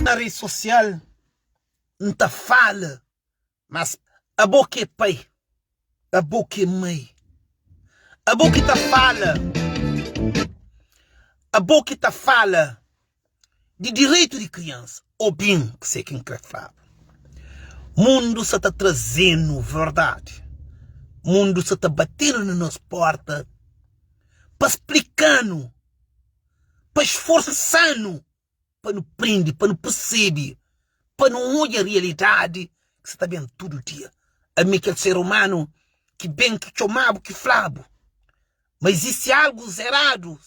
Na rede social, não tá fala, mas a boca é pai, a boca é mãe. A boca tá fala, a boca tá fala de direito de criança, ou bem que sei quem quer falar. Mundo se tá trazendo verdade. Mundo se tá batendo na nossa porta para explicando, para esforçando, para não prender, para não perceber, para não olhar a realidade que você está vendo todo dia. A mim aquele ser humano que bem que chamava, que flabo. Mas existe algo zerado,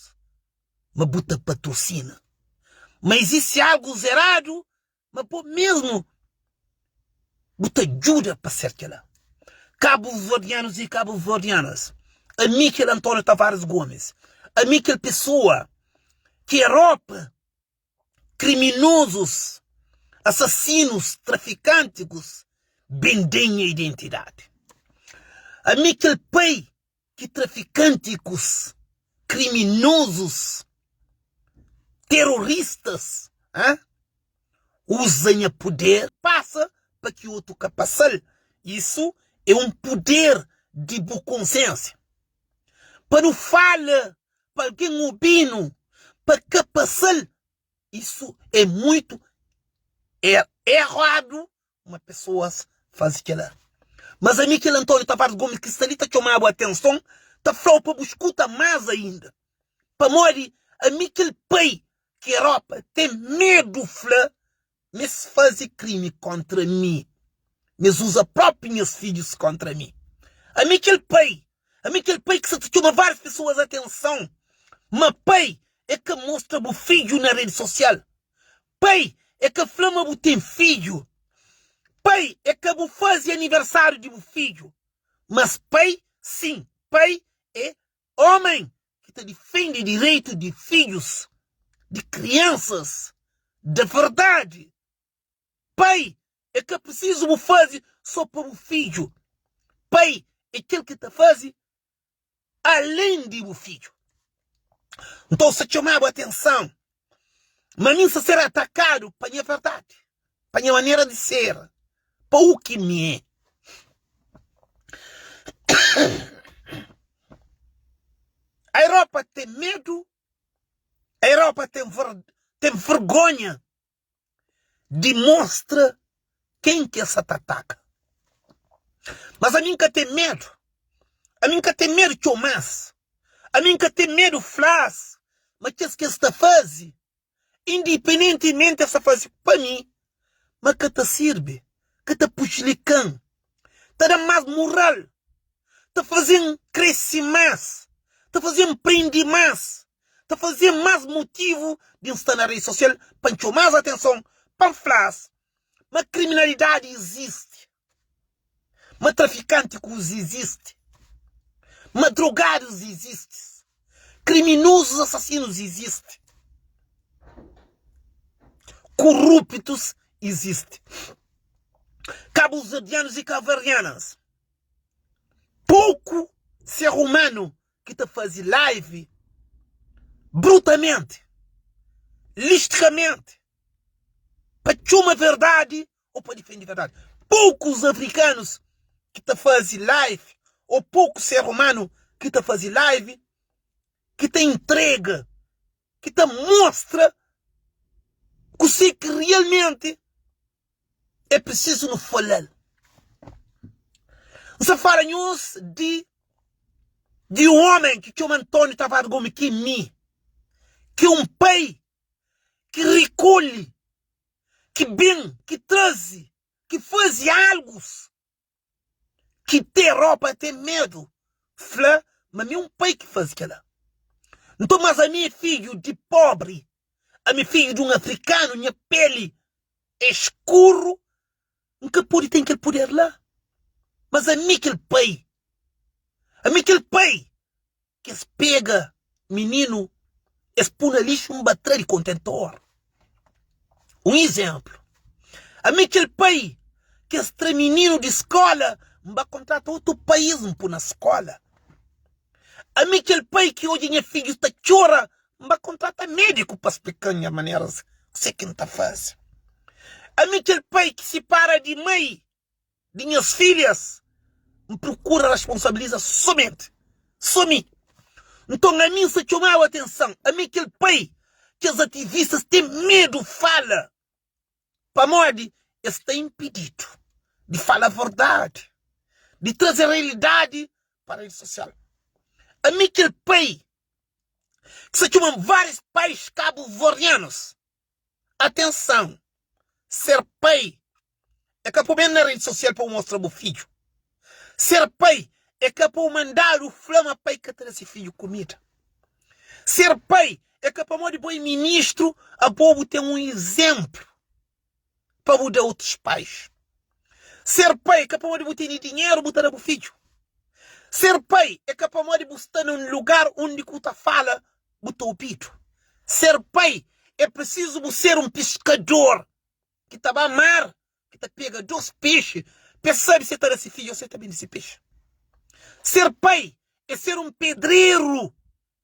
mas bota patrocina. Mas existe algo zerado, mas pô, mesmo bota ajuda para ser aquela. Cabo-verdianos e cabo-verdianas. A Miquel Antônio Tavares Gomes. A Miquel Pessoa que Europa, criminosos, assassinos, traficantes, vendem a identidade. A Miquel Pai que traficantes, criminosos, terroristas, usam o poder, passa para que o outro capaçal. Isso é um poder de boa consciência. Para não falar, para alguém ouvindo, para capaçal, isso é muito errado. Uma pessoa faz aquilo. Mas a Miquel Antônio Tavares Gomes, que se ali está chamando a atenção, está falando para escutar mais ainda. Para morrer, a Miquel Pai, que a Europa tem medo, mas faz crime contra mim. Mas usa próprios filhos contra mim. A Miquel Pai que se chama várias pessoas a atenção. Mas pai é que mostra o filho na rede social. Pai é que flama o tem filho. Pai é que faz aniversário de um filho. Mas pai, sim, pai é homem que te defende direito de filhos, de crianças, de verdade. Pai é que preciso fazer só para o filho. Pai é aquele que te faz além de o filho. Então se chamava a atenção. Mas nem se ser atacado para a minha verdade, para a minha maneira de ser, para o que me é. A Europa tem medo, a Europa tem vergonha de mostrar quem que essa ataca. Mas a mim que tem medo, a mim que tem medo de Tomás, a mim que tem medo flas, mas que esta fase, independentemente dessa fase para mim, mas que te sirve, que te puxlicam, te dá mais moral, te fazendo crescer mais, te fazendo aprender mais, te fazendo mais motivo de estar na rede social para chamar mais atenção, para flas. Mas criminalidade existe, mas traficantes existe, mas drogados existe, criminosos assassinos existem, corruptos existem, cabo-verdianos e cabo-verdianas. Pouco ser humano que te faz live brutalmente, listicamente, para chamar verdade ou para defender verdade. Poucos africanos que te faz live, ou pouco ser humano que te faz live, que te entrega, que te mostra que sei que realmente é preciso não falar. Você fala news de um homem que chama Antônio Tavares Gomes, que é mim, que é um pai que recolhe, que bem, que traz, que faz algo, que tem roupa, tem medo. Flá, mas é um pai que faz aquilo. Então, mas a minha filho de pobre, a minha filho de um africano, minha pele é escuro, nunca pode ter aquele poder lá. Mas a mim aquele pai que se pega menino, expõe na lixo um bater de contentor. Um exemplo. A mim aquele pai que é menino de escola, vai contratar outro país na escola. A mim aquele pai que hoje minha filha está chora, vai contratar médico para explicar minha maneira, sei que não está fácil. A mim aquele pai que se para de mãe, de minhas filhas, me procura, responsabiliza somente. Some. Então a mim se chamou a atenção. A mim aquele pai que os ativistas têm medo, fala. Para morte, está impedido de falar a verdade, de trazer a realidade para a rede social. A mim aquele pai que se chamam vários pais cabo-verdianos. Atenção. Ser pai é que para na rede social para mostrar o filho. Ser pai é que para mandar o flama pai que traz esse filho comida. Ser pai é que para modo bom ministro a povo tem um exemplo para mudar outros pais. Ser pai é que para modo ter dinheiro botar o filho. Ser pai é que para modo estar num lugar onde tu fala botar o pito. Ser pai é preciso ser um pescador que tá a mar, que tá pega 2 peixes, percebe se tá esse filho ou se tá bem desse peixe. Ser pai é ser um pedreiro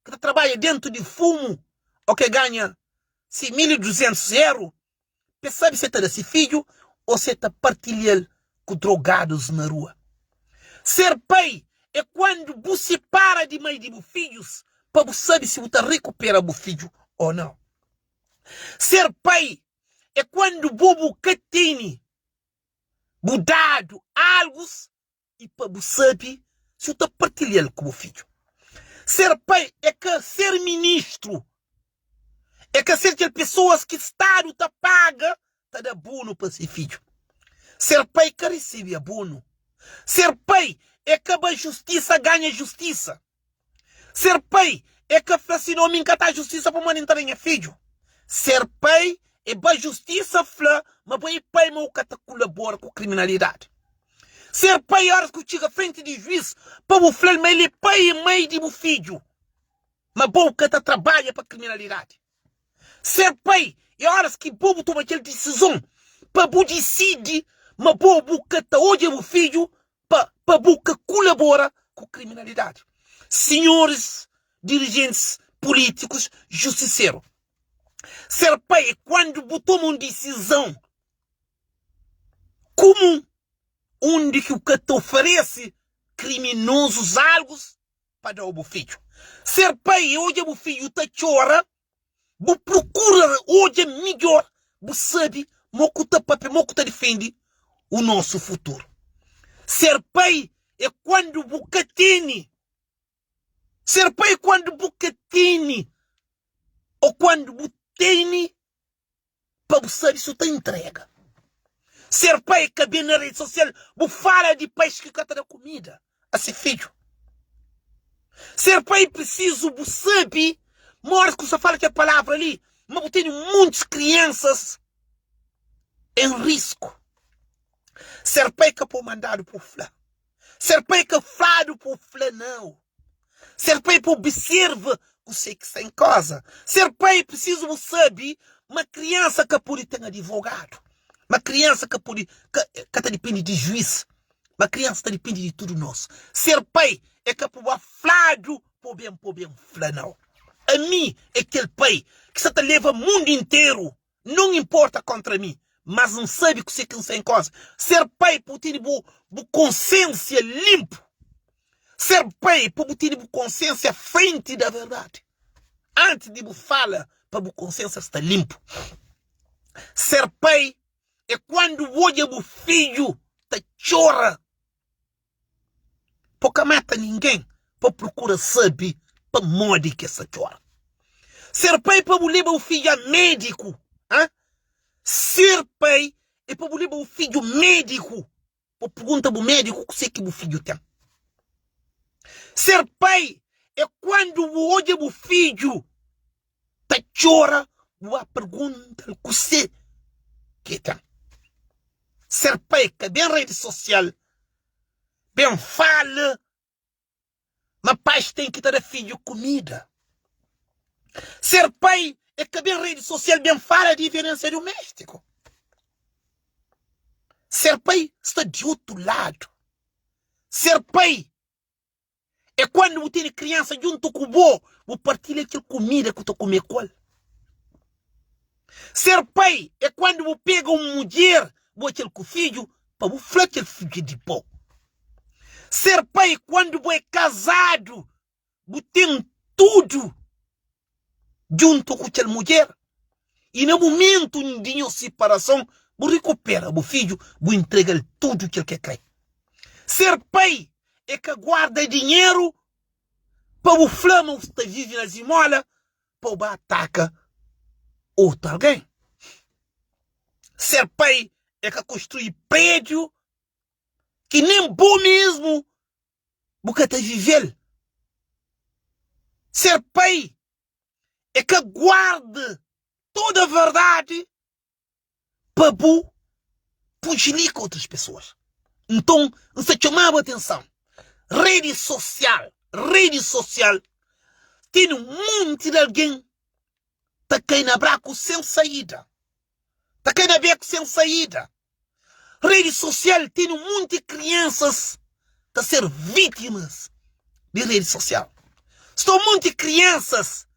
que tá trabalha dentro de fumo ou que ganha 1.200 euros, percebe se tá esse filho ou se tá partilhando com drogados na rua. Ser pai é quando você para de mãe de filhos para você saber se você recupera o filho ou não. Ser pai é quando bobo catine mudado algo e para você saber se você partilhando com o filho. Ser pai é que ser ministro é que ser aquelas pessoas que o Estado te paga tá dando abono para esse filho. Ser pai que recebe abono. Ser pai é que a justiça ganha justiça. Ser pai é que assim não me encata a justiça para manipular minha filho. Ser pai é a justiça flá, mas o pai não colabora com a criminalidade. Ser pai é hora que chega à frente de juiz para o flá, mas ele é pai e mãe de meu filho. Mas bom que trabalha para a criminalidade. Ser pai é hora que o bobo toma aquela decisão para o decide, mas bobo que hoje o filho para o que colabora com a criminalidade. Senhores dirigentes políticos, justiceiros. Ser pai é quando toma uma decisão comum, onde que o que te oferece criminosos algo para dar o filho. Ser pai é hoje o filho te chora, você procura hoje melhor, você sabe, moco te papi, moco te defende o nosso futuro. Ser pai é quando você tem. Ser pai é quando você tem. Ou quando você tem para você saber se você entrega. Ser pai é que bem na rede social, você fala de pais que cata da comida a seu filho. Ser pai é preciso, você sabe, mora que você fala que a palavra ali, mas você tem muitas crianças em risco. Ser pai que pode mandar para o flá. Ser pai que fala para o flá não. Ser pai que observa o sexo em casa. Ser pai é preciso, você sabe, uma criança que pode ter advogado. Uma criança que pode, que depende de juiz. Uma criança que depende de tudo nosso. Ser pai é que pode falar por bem, falar não. A mim é aquele pai que se te leva o mundo inteiro. Não importa contra mim. Mas não sabe que você quer sem coisa. Ser pai por ter consciência limpo. Ser pai por ter consciência frente da verdade. Antes de falar, para a consciência estar limpo. Ser pai é quando olha o filho te chora. Porque mata ninguém. Para procurar saber para morrer que essa chora. Ser pai é para levar o filho a médico. Hein? Ser pai é para levar o filho médico. Para perguntar ao médico o que o filho tem. Ser pai é quando olha o filho te chora, a pergunta o que você tem. Ser pai que bem rede social, bem fala, mas pais têm que dar filho comida. Ser pai é que bem rede social, bem fala de violência doméstica. Ser pai está de outro lado. Ser pai é quando você tem criança junto com o vô, você partilha aquela comida que você come com ele. Ser pai é quando você pega uma mulher, aquele com o filho, para você falar aquele filho de pó. Ser pai é quando você é casado, você tem tudo junto com aquela mulher. E no momento de separação, você recupera o filho, você entrega-lhe tudo que ele quer. Ser pai é que guarda dinheiro para o flama que está vive na zimola, para o ataca outro alguém. Ser pai é que construi prédio que nem bom mesmo você está vivendo. Ser pai é que guarda toda a verdade para fugir com outras pessoas. Então, você chamava atenção. Rede social tem um monte de alguém tá caindo na braco sem saída. Tá caindo na beco sem saída. Rede social tem um monte de crianças a ser vítimas de rede social. Estão um monte de crianças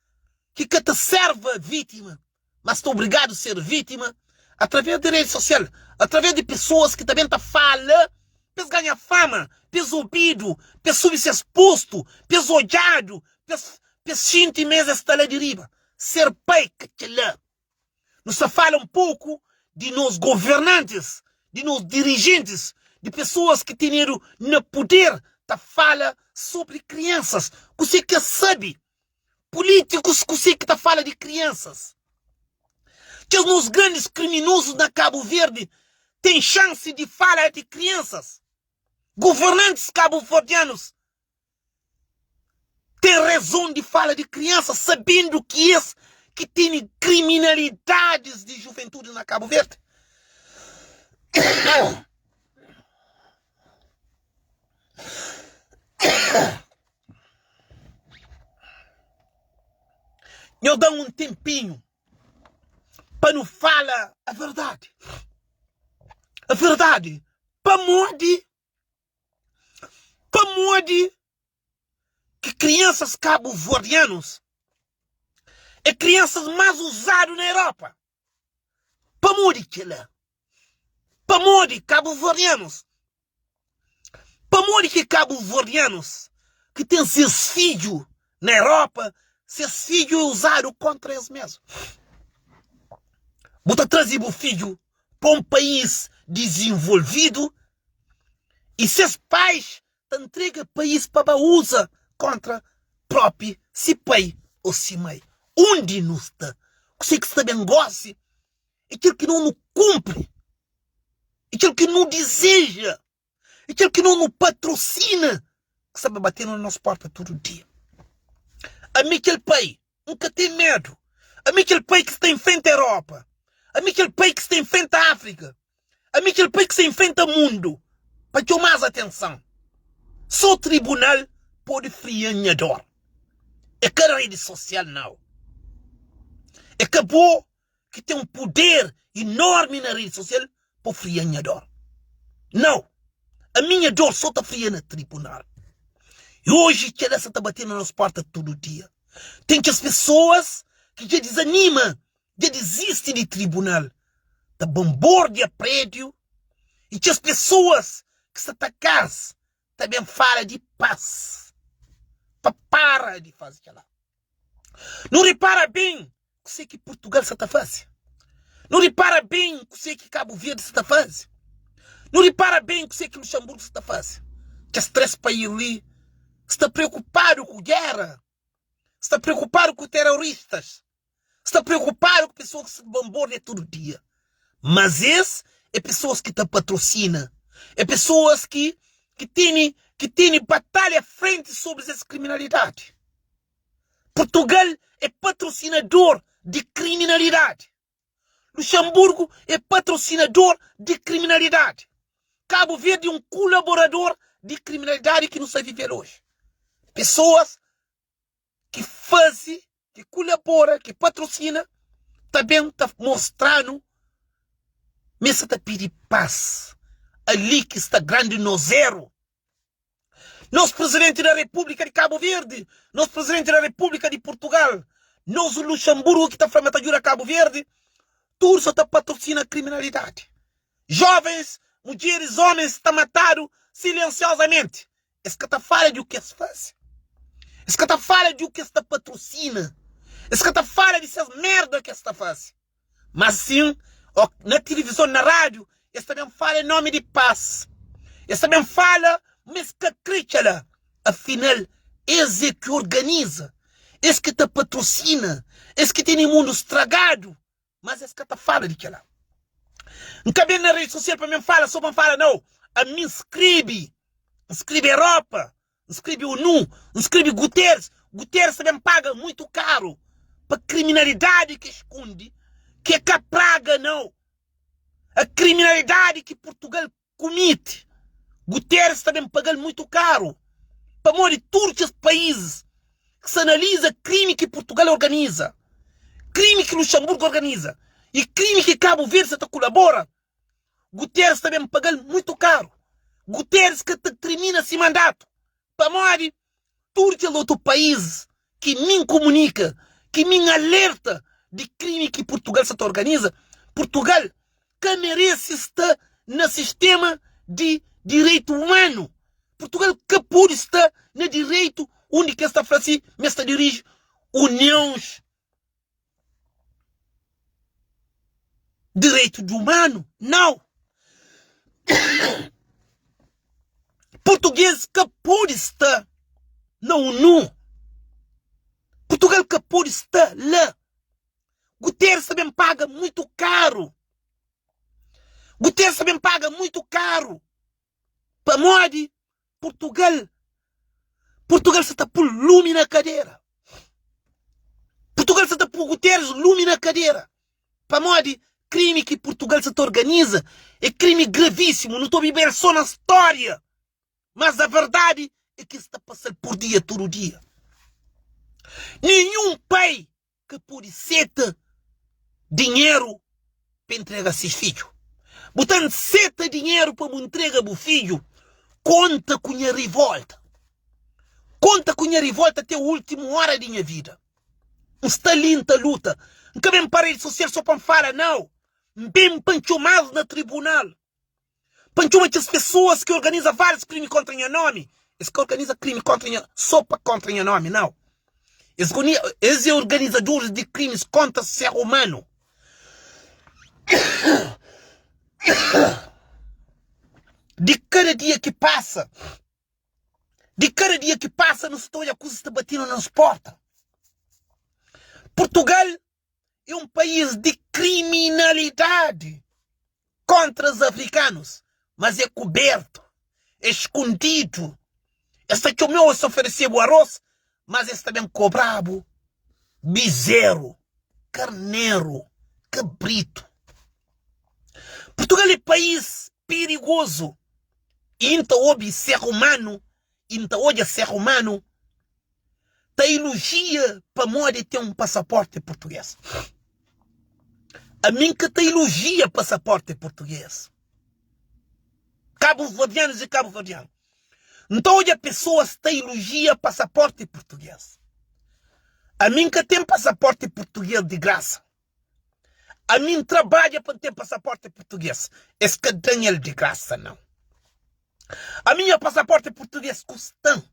que te servem vítima, mas estão obrigados a ser vítima através da rede social, através de pessoas que também falam, para ganhar fama, para ouvido, para subir ser exposto, para odiado, para sentir mesmo esta lei de riba. Ser pai que lá. Nos fala um pouco de nós governantes, de nós dirigentes, de pessoas que têm no poder, fala sobre crianças. Você que sabe, políticos que você que fala de crianças. Que os grandes criminosos na Cabo Verde têm chance de falar de crianças. Governantes cabo-verdianos têm razão de falar de crianças, sabendo que tem criminalidades de juventude na Cabo Verde. Eu dou um tempinho para não falar a verdade. A verdade. Para mode que crianças cabo-verdianos é crianças mais usadas na Europa. Para mode que lá. Para mode cabo-verdianos. Para mode que cabo-verdianos que têm seus filhos na Europa, seus filhos usados contra eles mesmos. Bota trazer o filho para um país desenvolvido e seus pais te entregam o país para usar contra próprio se pai ou se mãe. Onde não está? Você que também gosta, aquilo que não cumpre, aquilo que não deseja, aquilo que não patrocina, que sabe bater na nossa porta todo dia. A mim aquele pai nunca tem medo. A mim aquele pai que está em frente à Europa. A mim aquele pai que está em frente à África. A mim aquele pai que está em frente ao mundo. Para ter mais atenção. Só o tribunal pode friar minha dor. É que a rede social não. É que bom que tem um poder enorme na rede social para friar minha dor. Não. A minha dor só está fria no tribunal. E hoje que essa está batendo nas portas todo dia. Tem que as pessoas que já desanimam, já desistem de tribunal, da bombardeia prédio, e que as pessoas que se atacam também falam de paz. Para de fazer aquilo. Não repara bem que sei que Portugal se está fazendo. Não repara bem que sei que Cabo Verde se está fazendo. Não repara bem que sei que Luxemburgo se está fazendo. Que os três países ali está preocupado com guerra, está preocupado com terroristas, está preocupado com pessoas que se bombardeiam todo dia. Mas esse é pessoas que te patrocinam, é pessoas que têm batalha à frente sobre essa criminalidade. Portugal é patrocinador de criminalidade. Luxemburgo é patrocinador de criminalidade. Cabo Verde é um colaborador de criminalidade que não sabe viver hoje. Pessoas que fazem, que colaboram, que patrocinam, também está mostrando, mas está pedindo paz. Ali que está grande no zero. Nosso presidente da República de Cabo Verde, nosso presidente da República de Portugal, nosso Luxemburgo que está falando de Cabo Verde, tudo só patrocina a criminalidade. Jovens, mulheres, homens estão matados silenciosamente. Esse que está fala de o que se faz. Esse que está fala de o que está patrocina. Esse que está fala de essas merda que está faz. Mas sim, na televisão, na rádio, esse também fala em nome de paz. Esse também fala, mas que acredita. Afinal, esse que organiza. Esse que te patrocina. Esse que tem o mundo estragado. Mas esse que te fala de que lá. Nunca bem na rede social para mim fala, só para falar não. A mim escreve Europa, escreve ONU, escreve Guterres. Guterres também paga muito caro para criminalidade que esconde, que é a praga não. A criminalidade que Portugal comete. Guterres também paga muito caro para morrer todos os países que se analisa crime que Portugal organiza, crime que Luxemburgo organiza e crime que Cabo Verde colabora. Guterres também paga muito caro. Guterres que termina esse mandato para morrer todos os outros países que me comunica, que me alerta de crime que Portugal se organiza. Portugal que merece estar no sistema de direito humano. Portugal que pode estar no direito onde que está assim, mas está dirige uniões. Direito de humano? Não. Português que pode estar na ONU. Portugal que pode estar lá. Guterres também paga muito caro. Guterres também paga muito caro. Para morrer, Portugal se está por lume na cadeira. Portugal se está por Guterres lume na cadeira. Para morrer, crime que Portugal se organiza é crime gravíssimo. Não estou a viver só na história. Mas a verdade é que está passando por dia, todo dia. Nenhum pai que pode seta dinheiro para entregar seus filhos. Botando seta dinheiro para entregar o filho, conta com a revolta. Conta com a revolta até a última hora da minha vida. Está linda a luta. Nunca bem para rede social só para falar, não. Bem panchomado na tribunal. Panchoma as pessoas que organizam vários crimes contra o nome. Esse que organiza crime só para contra o nome, não. Esses organizadores de crimes contra o ser humano. De cada dia que passa, não estou a coisa está batendo nas portas. Portugal é um país de criminalidade contra os africanos, mas é coberto, é escondido. Esta que o meu se oferecer o arroz, mas esse também cobrado, bezerro, carneiro, cabrito. Portugal é país perigoso. E então hoje ser humano, tá elogia para morrer ter um passaporte português. A mim que te elogia passaporte português. Cabo-verdianos e cabo-verdianos. Então hoje a pessoa te elogia passaporte português. A mim que tem passaporte português de graça. A mim trabalha para ter passaporte português. Esse que tem ele de graça, não. A minha passaporte português custa.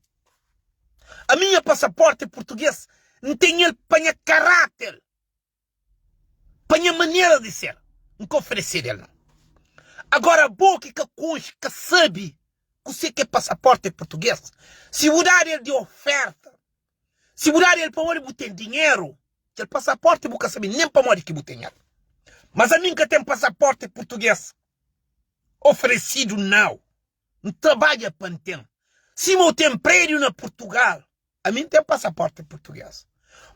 A minha passaporte português não tem ele para caráter. Para maneira de ser. Não oferecer ele, não. Agora, a boca que concha, que sabe que você quer passaporte português, se mudar ele de oferta, se mudar ele para onde botar dinheiro, que o passaporte nunca sabe nem para onde que botar dinheiro. Mas a mim que tem passaporte português oferecido, não. Não trabalha para ter. Se eu tenho prédio na Portugal, a mim tem passaporte português.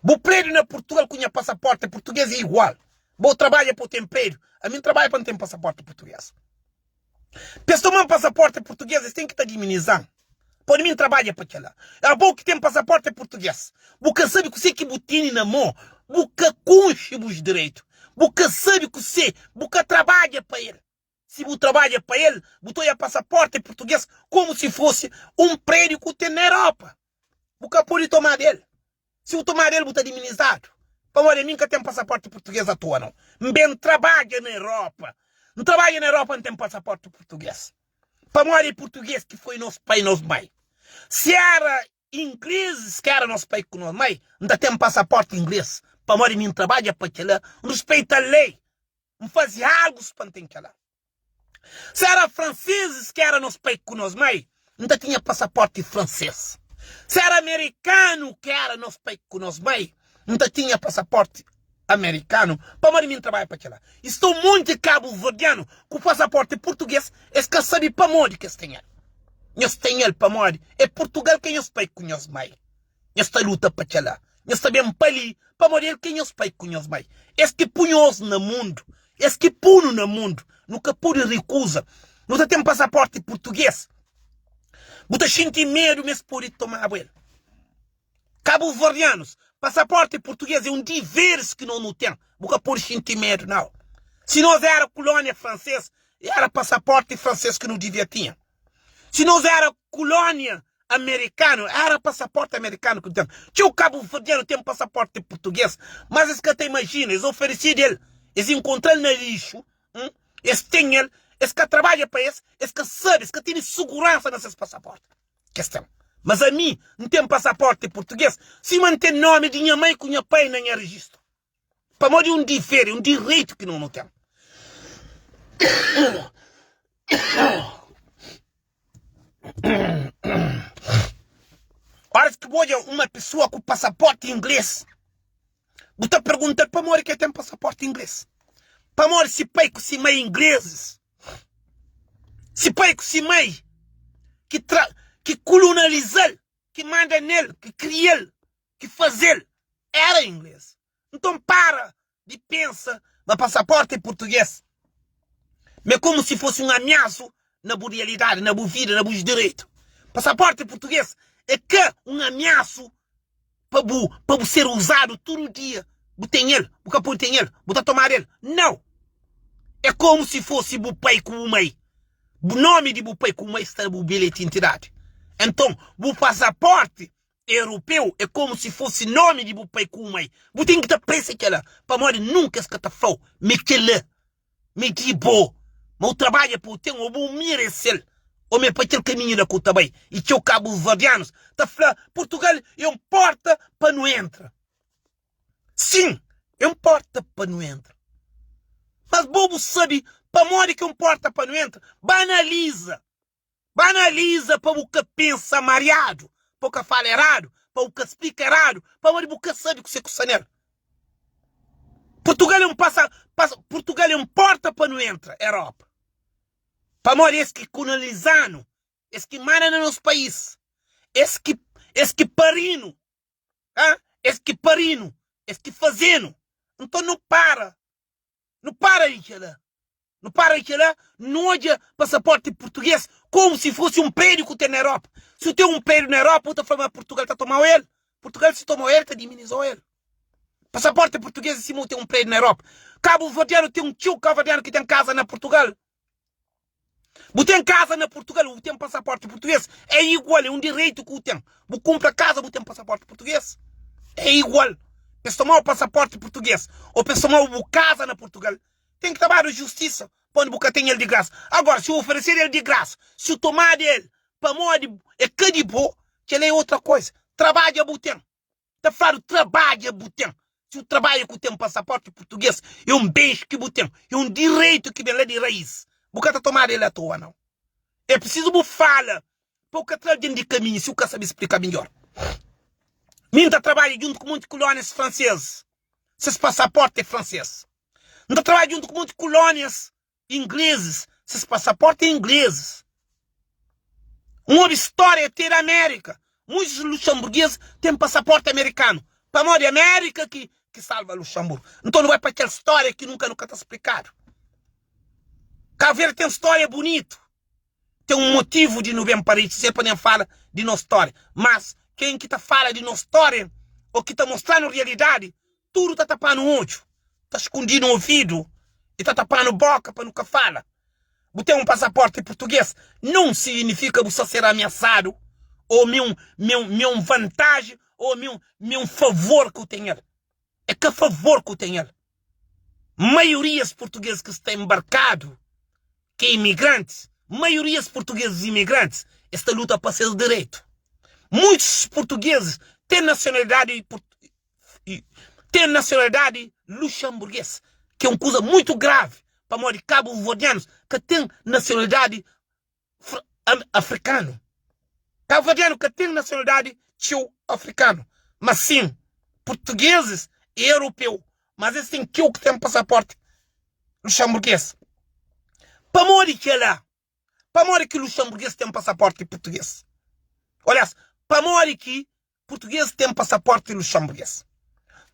O prédio na Portugal com o passaporte português é igual. Vou trabalhar para ter prédio, a mim trabalha para não ter passaporte português. Para tomar um passaporte português, eles têm que estar diminuindo. Por mim trabalha para aquela. É bom que tem passaporte português. Porque sabe que você que botine na mão, porque conche os direitos. Porque sabe que você, porque trabalha para ele. Se você trabalha para ele, botou o passaporte português como se fosse um prédio que tem na Europa. Porque pode tomar dele. Se eu tomar dele, você está diminuído. Para morrer, nunca tem passaporte português à toa, não. Bem trabalha na Europa. Não trabalha na Europa, não tem passaporte português. Para morrer português que foi nosso pai e nosso mãe. Se era inglês que era nosso pai com nosso mãe, ainda tem passaporte inglês. Para morrer, não trabalha para aquela. Respeita a lei. Não fazia algo para ter aquela. Se era franceses que era nosso pai com nosso mãe, ainda tinha passaporte francês. Se era americano que era nosso pai com nosso mãe, ainda tinha passaporte americano. Para morrer, não trabalha para aquela. Estou muito cabo-verdiano com passaporte português. É que sabe para morrer que tem ele. Nós tem ele para morrer. É Portugal quem nos pai com nosso mãe. Nós está luta para aquela. Nós sabemos para ali, para morrer quem nos pai com nosso mãe. É que punhos no mundo. É que puno no mundo. Nunca pude recusa. Nós temos passaporte português. Buta senti medo mesmo por ir tomar a ele. Cabo-verdianos, passaporte português é um dever que não tem. Nunca por sentir medo, não. Se nós era colônia francesa, era passaporte francês que não devia ter. Se nós era colônia americana, era passaporte americano que tem. Se o cabo-verdiano tem passaporte português, mas esse que até imagina, eles ofereciam ele, eles encontram ele no lixo, eles têm ele, eles que trabalham para eles que sabem, eles que têm segurança nesses passaportes. Questão. Mas a mim, não tem passaporte português, se mantém nome de minha mãe com minha pai nem é registro. Para morrer um dever, um direito que não tem. Olha que olha uma pessoa com passaporte inglês. Você pergunta para morrer que tem passaporte inglês. Para morrer se pai com se mãe ingleses. Se pai com se mãe que colonializa, que manda nele, que cria ele, que faz ele, era inglês. Então para de pensar no passaporte português. Mas como se fosse um ameaço na boa realidade, na boa vida, na boa direito. Passaporte português é que um ameaço para ser usado todo dia. Tem ele, o capô tem ele, botar tomar ele. Não. É como se fosse o pai com o mãe. O nome de o pai com o mãe está no bilhete de identidade. Então, o passaporte europeu é como se fosse nome de o pai com o mãe. Você tem que estar preso aquela. Para morrer nunca se catafou. Me que lê. Me de boa. Mas o trabalho é para o ter um bom merecer. Ou me para aquele caminho da conta bem. E que o cabo-verdianos está falando, Portugal é uma porta para não entrar. Sim, é uma porta para não entrar. Mas bobo sabe, para morrer que é uma porta para não entrar, banaliza. Banaliza para o que pensa mareado, para o que fala errado, para o que explica errado, para o que sabe o que você custa. Portugal é Portugal é uma porta para não entrar, Europa. Para morrer esse que colonizando, esse que manda no nosso país, esse que parino, esse que parino, esse que fazendo. Então não para isso lá. Não para isso lá, não olha passaporte português como se fosse um prédio que tem na Europa. Se tem um prédio na Europa, outra forma Portugal está tomando ele. Portugal se tomou ele, está diminuindo ele. Passaporte português em cima tem um prédio na Europa. Cabo-verdiano tem um tio cabo-verdiano que tem casa na Portugal. Você tem casa na Portugal, você tem passaporte português. É igual, é um direito que você tem. Você compra casa, você tem passaporte português. É igual. Para tomar o passaporte português ou para tomar uma casa na Portugal, tem que trabalhar na justiça para onde tem ele de graça. Agora, se eu oferecer ele de graça, se eu tomar dele para morrer, é que de boa, que ele é outra coisa. Trabalha, você tem. Está falando, trabalha, você tem. Se o trabalho que tem passaporte português é um bem que você tem, é um direito que vem lá de raiz. Você está tomando ele à toa, não. É preciso você falar para o que está dentro de caminho, se o que sabe explicar melhor. Minta trabalha junto com muitas colônias francesas. Esses passaportes franceses. Minta trabalha junto com muitas colônias ingleses. Esses passaportes ingleses. Uma história é ter a América. Muitos luxemburgueses têm passaporte americano. Para morrer América que salva Luxemburgo. Então não vai para aquela história que nunca está explicado. Cabo Verde tem história bonita. Tem um motivo de não vir para isso. Sempre nem fala de nossa história. Mas quem que fala de nossa história, ou que está mostrando a realidade, tudo está tapando o olho, está escondido no ouvido, e está tapando a boca para nunca falar. Você tem um passaporte português, não significa você ser ameaçado, ou meu vantagem, ou meu favor que eu tenho. é que a favor que tem ele. Maiorias portugueses que estão embarcados, que é imigrantes, maiorias portugueses imigrantes, esta luta para ser direito. Muitos portugueses têm nacionalidade luxemburguesa, que é uma coisa muito grave para morrer cabo-verdianos que têm nacionalidade africana. Cabo-verdiano que tem nacionalidade tio-africano. Mas sim, portugueses e europeus. Mas esse tem que tem passaporte luxemburguês. Para morrer que é lá. Para morrer que luxemburguês tem passaporte português. Olha, para morrer que português tem passaporte luxemburguês.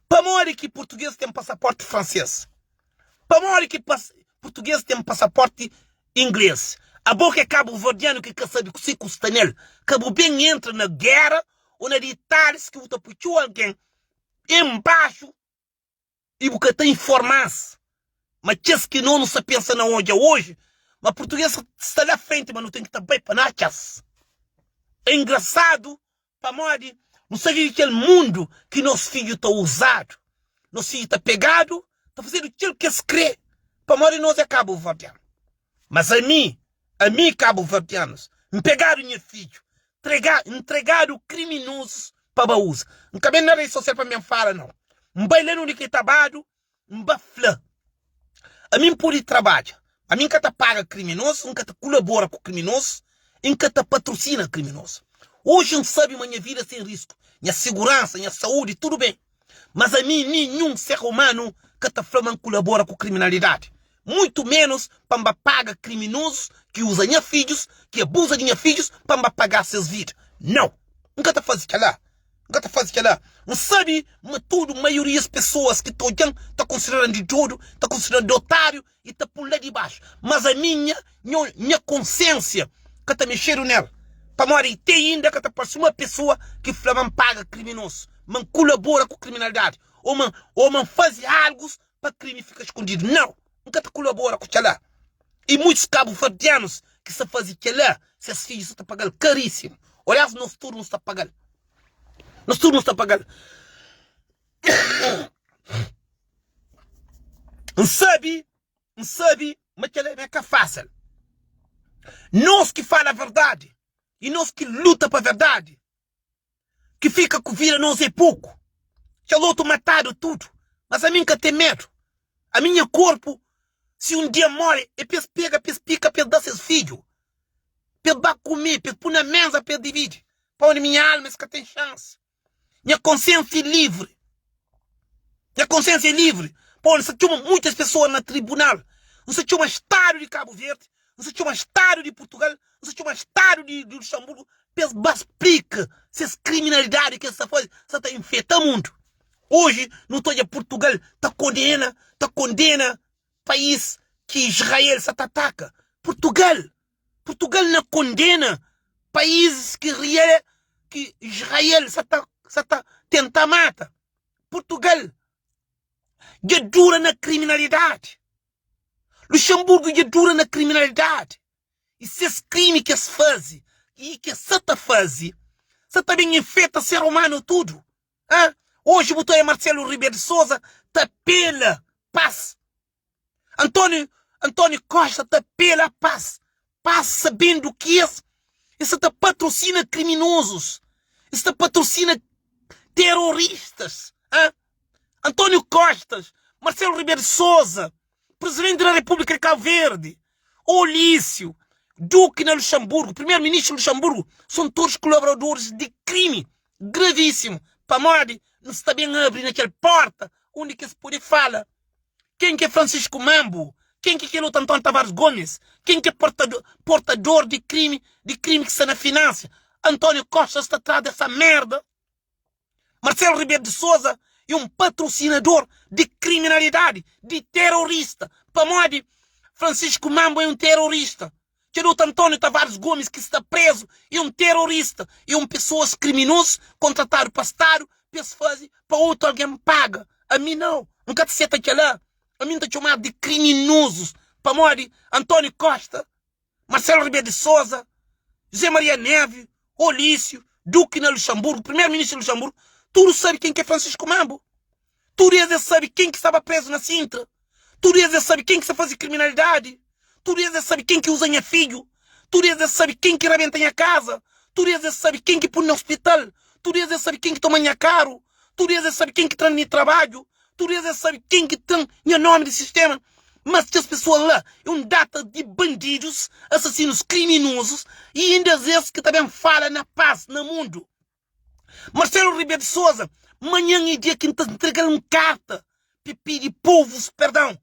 Para morrer que português tem passaporte francês. Para morrer que português tem passaporte inglês. A boca é cabo-verdiano que quer saber que se custa nele. Cabo bem entra na guerra ou na detalhes que você puxou alguém embaixo e você tem informação. Mas que não se pensa na onde é hoje. Mas português está na frente, mas não tem que estar bem para nachas. É engraçado, para morrer. Não sei aquele mundo que nosso filho está usado. Nosso filho está pegado, está fazendo aquilo que se crê. Para morrer nós é cabo-verdiano. Mas a mim cabo-verdianos, me pegaram meu filho, entregaram criminosos para Baúza. Não cabe na rede social para me falar, não. Me bailando de que trabalho, me bafla. A mim por ir trabalho. A mim que te paga criminoso, que te colabora com criminoso, que te patrocina criminoso. Hoje não sabe minha vida sem risco. Minha segurança, minha saúde, tudo bem. Mas a mim nenhum ser humano que te flama colabora com criminalidade. Muito menos para pagar criminosos que usam minhas filhos, que abusam de minhas filhos para pagar seus vídeos. Não. Nunca te faz aquilo lá. Nunca te faz aquilo lá. Não sabe, mas tudo, a maioria das pessoas que estão olhando, está considerando de tudo, está considerando de otário e está por lá de baixo. Mas a minha consciência, que está mexendo nela, para morrer, tem ainda que está parecendo uma pessoa que flama paga criminoso, man colabora com criminalidade, ou man faz algo para crime ficar escondido. Não. Nunca te colabora com aquilo lá. E muitos cabo-verdianos que se fazem aquilo lá, seus filhos estão pagando caríssimo. Olha, nosso turno está pagando. Nosso turno está pagando. Não sabe, mas aquilo é que é fácil. Nós que fala a verdade, e nós que luta para a verdade, que fica com vida nós é pouco. Já luto matado tudo, mas a mim que tem medo. A minha corpo, se um dia morre, é para pega, para pica, para dar seus filhos. Para comer, para pôr na mesa, para dividir. Para onde minha alma que tem chance. Minha consciência é livre. Minha consciência é livre. Para onde se chama muitas pessoas na tribunal. Não se chama Estado de Cabo Verde. Não se chama Estado de Portugal. Não se chama Estado de Luxemburgo. Para explicar essas criminalidades que essa faz. Você está infectando o mundo. Hoje, não estou a Portugal. Está condena país que Israel se ataca. Portugal não condena países que Israel se tenta matar. Portugal é dura na criminalidade. Luxemburgo é dura na criminalidade. E esses crimes que se fazem e que se faz, se também infecta ser humano tudo. Hoje botou aí Marcelo Ribeiro de Souza, tapela paz. Antônio Costa tapela paz. Paz sabendo que esse te patrocina criminosos. Esse te patrocina terroristas. Antônio Costa, Marcelo Ribeiro de Souza, Presidente da República de Cabo Verde, Olício, Duque na Luxemburgo, Primeiro-Ministro de Luxemburgo, são todos colaboradores de crime gravíssimo. Para morrer, não se está bem abrir naquela porta onde que se pode falar. Quem que é Francisco Mambo? Quem que é o Antônio Tavares Gomes? Quem que é portador de crime que está na finança? Antônio Costa está atrás dessa merda. Marcelo Ribeiro de Souza é um patrocinador de criminalidade, de terrorista. Para morrer, Francisco Mambo é um terrorista. Tirou Antônio Tavares Gomes, que está preso, é um terrorista. É um pessoas criminosas, contratado para Estado, para se fazer, para outro alguém me paga. A mim não. Nunca te senta aqui lá. A mim está chamado de criminosos. Para morrer, Antônio Costa, Marcelo Ribeiro de Souza, José Maria Neves, Olício, Duque na Luxemburgo, Primeiro-Ministro de Luxemburgo. Tudo sabe quem que é Francisco Mambo. Tu Reza sabe quem que estava preso na Sintra. Tu Reza sabe quem que se faz criminalidade. Tu Reza sabe quem que usa filho. Tu Reza sabe quem que rebenta a casa. Tu Reza sabe quem que põe no hospital. Tu Reza sabe quem que toma caro. Tu Reza sabe quem que traz no trabalho. Tu Reza sabe quem que tem o nome do sistema. Mas que as pessoas lá é um data de bandidos, assassinos criminosos e ainda esses que também falam na paz no mundo. Marcelo Rebelo de Sousa, amanhã é dia que entregar uma carta para pedir povos, perdão.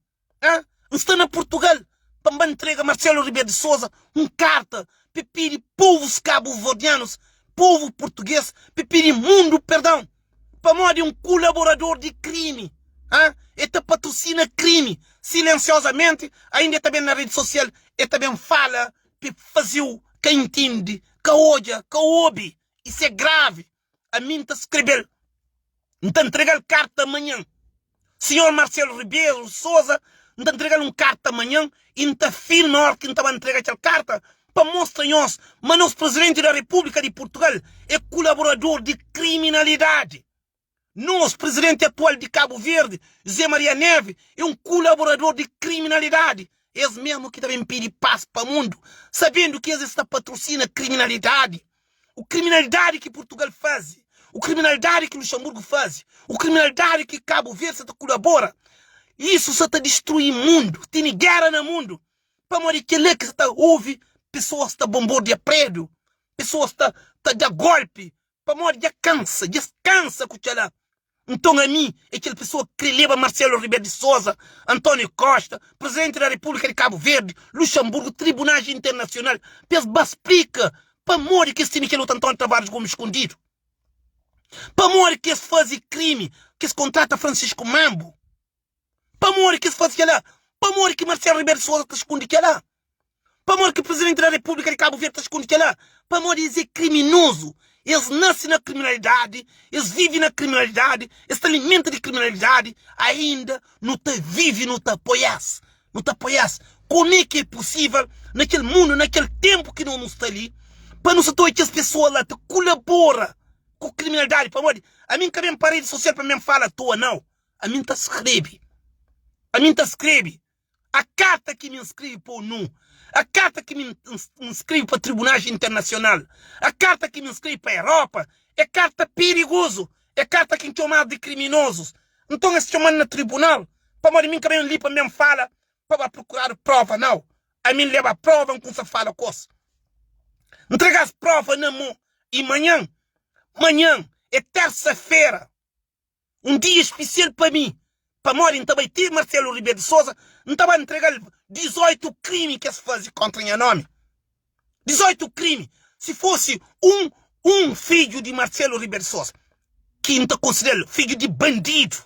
Está na Portugal, para entregar Marcelo Rebelo de Sousa uma carta para pedir povos cabo-verdianos, povo português, para pedir mundo, perdão, para morrer um colaborador de crime. Eta patrocina crime silenciosamente, ainda também na rede social, e também fala que fazer que entende, que olha, que ouve. Isso é grave. A mim está a escrever, está entregar carta amanhã. Senhor Marcelo Rebelo de Sousa, está entregar uma carta amanhã e está firme na hora que está a entregar aquela carta para mostrar-nos, mas nosso presidente da República de Portugal é colaborador de criminalidade. Nosso presidente atual de Cabo Verde, José Maria Neves, é um colaborador de criminalidade. Eles mesmo que também pedem paz para o mundo, sabendo que eles estão patrocina criminalidade. O criminalidade que Portugal faz, o criminalidade que Luxemburgo faz, o criminalidade que Cabo Verde está colabora. Isso só está destruindo o mundo, tem guerra no mundo. Para morrer que lê que está ouve, pessoas estão bombardeando prédio, pessoas estão dando golpe, para morrer descansa com lá. Então a mim, aquela pessoa que leva Marcelo Rebelo de Sousa, António Costa, presidente da República de Cabo Verde, Luxemburgo, tribunais internacionais, explica para morrer que esse time que luta António Tavares Gomes escondido. Para morrer que esse faz crime, que se contrata Francisco Mambo. Para morrer que se faz lá. Para morrer que Marcelo Rebelo de Sousa está escondido lá. Para morrer que o presidente da República de Cabo Verde está escondido lá. Para morrer é criminoso. Eles nascem na criminalidade, eles vivem na criminalidade, eles se alimentam de criminalidade, ainda não te vive, não te apoias. Não te apoias. Como é que é possível, naquele mundo, naquele tempo que não está ali, para não se ter que as pessoas lá te colaboram com criminalidade? Para morrer. A mim também parede social para mim fala à toa, não. A mim está escreve. A mim está escreve. A carta que me inscreve para o NU. A carta que me inscreve para tribunais internacional, a carta que me inscreve para a Europa, é carta perigoso, é carta que chamada de criminosos. Então esse chamando no tribunal, para mim também ali para mim fala, para procurar prova, não. A mim leva a prova com se fala coisa. Entregar as provas na mão. E amanhã é terça-feira, um dia especial para mim. Para morrer também ter Marcelo Rebelo de Sousa, não estava a entregar 18 crimes que se fazem contra o nome. 18 crimes. Se fosse um filho de Marcelo Rebelo de Sousa, que não te considero filho de bandido,